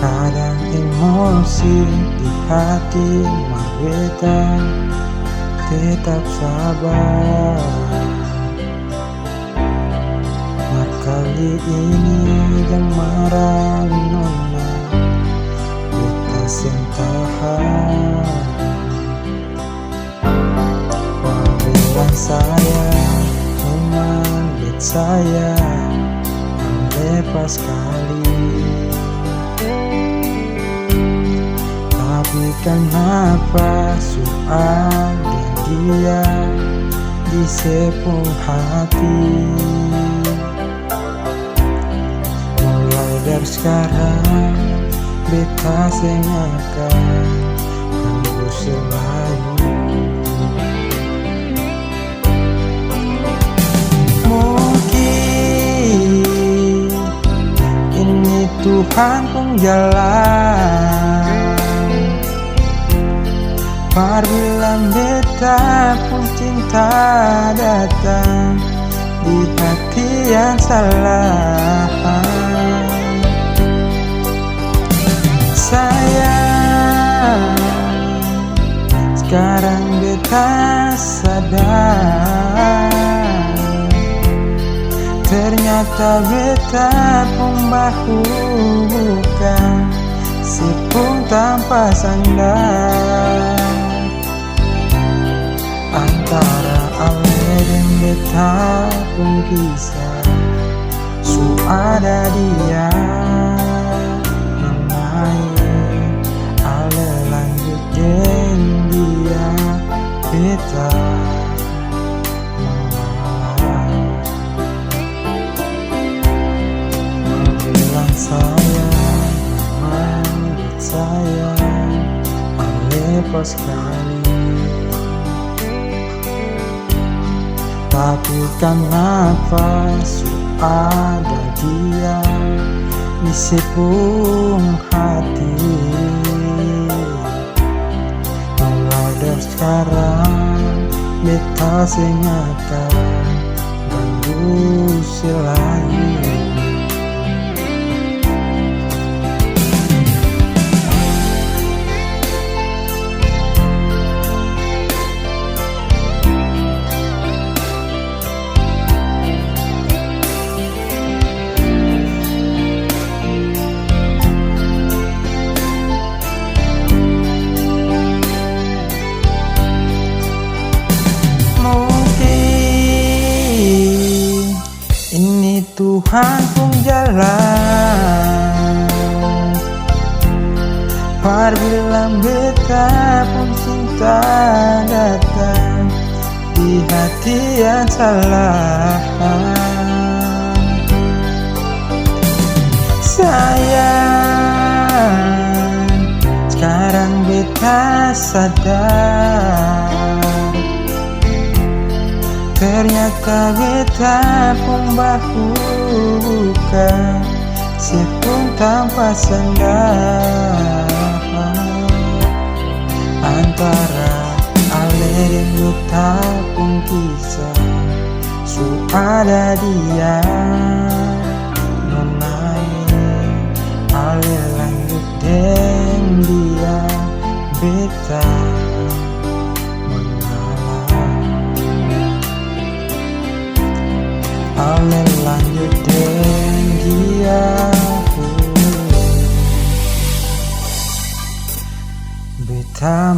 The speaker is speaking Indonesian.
Kadang emosi di hati berbeda, tetap sabar. Kali ini yang marah nona, beta sentahan. Panggilan saya memang bet saya lepas kali. Tapi kenapa soal dia di sepung hati? Mulai dari sekarang beta sengakan kamu selalu. Mungkin ini Tuhan pun jalan. Apabila beta pun cinta datang di hati yang salah. Sayang, sekarang beta sadar, ternyata beta pun bahu bukan sepung tanpa sandar. Antara Ale dan beta pun kisah, su ada dia memain. Ale lanjut dan dia beta mengalah. Bilang sayang, memang sayang, Ale pas kali. Tapi kenapa ada dia di sepung hati? Mulai dari sekarang beta sengakan ganggu selain. Tuhan pun jalan. Apabila beta pun cinta datang di hati yang salah. Sayang, sekarang beta sadar, ternyata beta pun bahu bukan sepung tanpa sandar. Antara Ale dan beta pun kisah, su ada dia menaik. Ale lanjut dan dia beta Ale lanjut dan dia beta